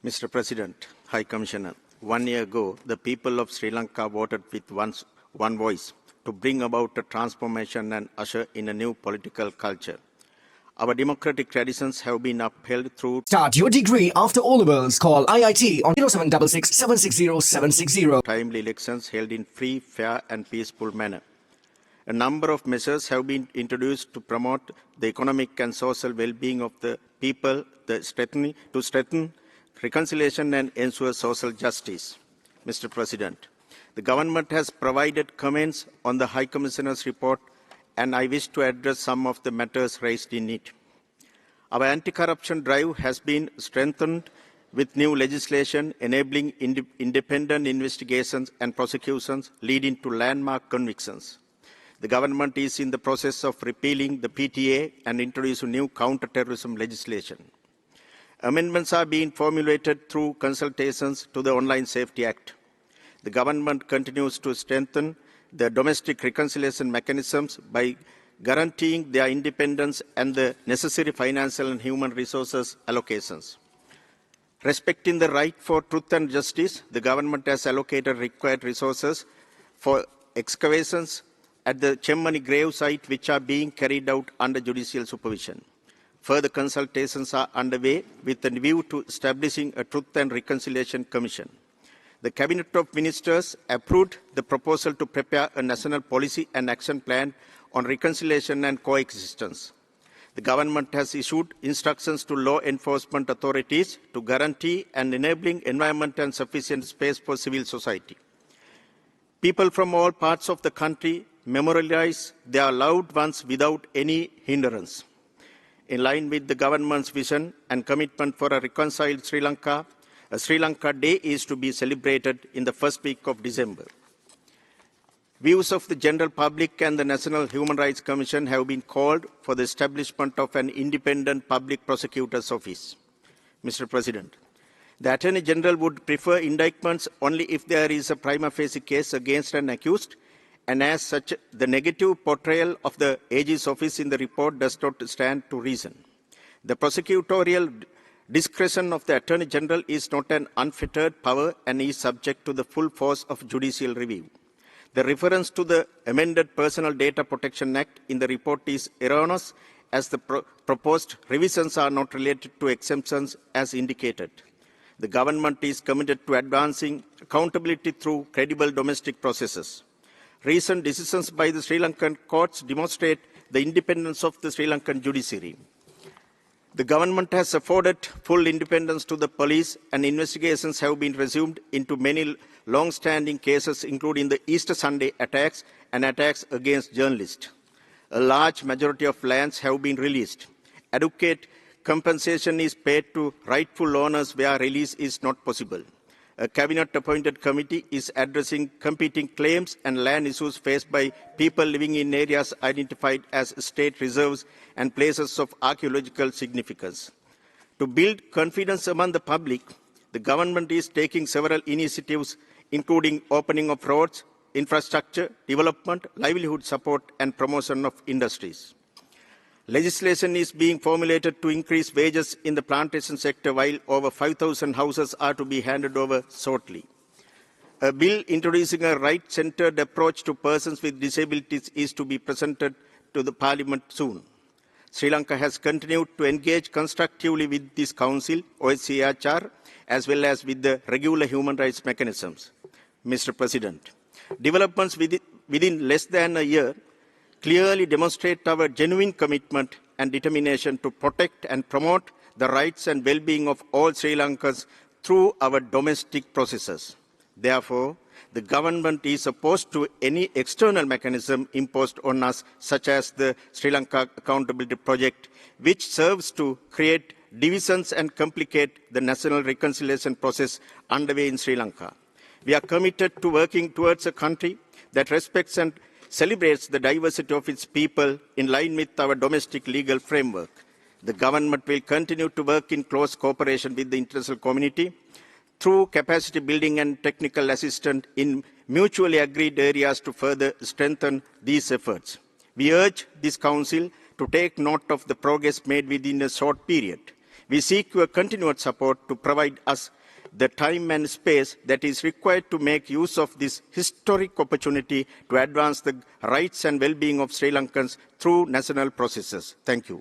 Mr. President, High Commissioner, 1 year ago, the people of Sri Lanka voted with one voice to bring about a transformation and usher in a new political culture. Our democratic traditions have been upheld through Start your degree after O-levels. Call IIT on 0766 760 760. timely elections held in free, fair and peaceful manner. A number of measures have been introduced to promote the economic and social well-being of the people, to strengthen reconciliation and ensure social justice. Mr. President, the government has provided comments on the High Commissioner's report, and I wish to address some of the matters raised in it. Our anti-corruption drive has been strengthened with new legislation enabling independent investigations and prosecutions leading to landmark convictions. The government is in the process of repealing the PTA and introducing new counter-terrorism legislation. Amendments are being formulated through consultations to the Online Safety Act. The government continues to strengthen the domestic reconciliation mechanisms by guaranteeing their independence and the necessary financial and human resources allocations. Respecting the right for truth and justice, the government has allocated required resources for excavations at the Chemmani grave site, which are being carried out under judicial supervision. Further consultations are underway with a view to establishing a Truth and Reconciliation Commission. The Cabinet of Ministers approved the proposal to prepare a national policy and action plan on reconciliation and coexistence. The government has issued instructions to law enforcement authorities to guarantee and enabling environment and sufficient space for civil society. People from all parts of the country memorialize their loved ones without any hindrance. In line with the government's vision and commitment for a reconciled Sri Lanka, a Sri Lanka Day is to be celebrated in the first week of December. Views of the general public and the National Human Rights Commission have been called for the establishment of an independent public prosecutor's office. Mr. President, the Attorney General would prefer indictments only if there is a prima facie case against an accused, and as such, the negative portrayal of the AG's office in the report does not stand to reason. The prosecutorial discretion of the Attorney General is not an unfettered power and is subject to the full force of judicial review. The reference to the amended Personal Data Protection Act in the report is erroneous, as the proposed revisions are not related to exemptions as indicated. The government is committed to advancing accountability through credible domestic processes. Recent decisions by the Sri Lankan courts demonstrate the independence of the Sri Lankan judiciary. The government has afforded full independence to the police, and investigations have been resumed into many long-standing cases, including the Easter Sunday attacks and attacks against journalists. A large majority of lands have been released. Adequate compensation is paid to rightful owners where release is not possible. A cabinet-appointed committee is addressing competing claims and land issues faced by people living in areas identified as state reserves and places of archaeological significance. To build confidence among the public, the government is taking several initiatives, including opening of roads, infrastructure, development, livelihood support, and promotion of industries. Legislation is being formulated to increase wages in the plantation sector, while over 5,000 houses are to be handed over shortly. A bill introducing a right-centered approach to persons with disabilities is to be presented to the Parliament soon. Sri Lanka has continued to engage constructively with this Council, OSCHR, as well as with the regular human rights mechanisms. Mr. President, developments within less than a year clearly demonstrate our genuine commitment and determination to protect and promote the rights and well-being of all Sri Lankans through our domestic processes. Therefore, the government is opposed to any external mechanism imposed on us, such as the Sri Lanka Accountability Project, which serves to create divisions and complicate the national reconciliation process underway in Sri Lanka. We are committed to working towards a country that respects and celebrates the diversity of its people in line with our domestic legal framework. The government will continue to work in close cooperation with the international community through capacity building and technical assistance in mutually agreed areas to further strengthen these efforts. We urge this Council to take note of the progress made within a short period. We seek your continued support to provide us the time and space that is required to make use of this historic opportunity to advance the rights and well-being of Sri Lankans through national processes. Thank you.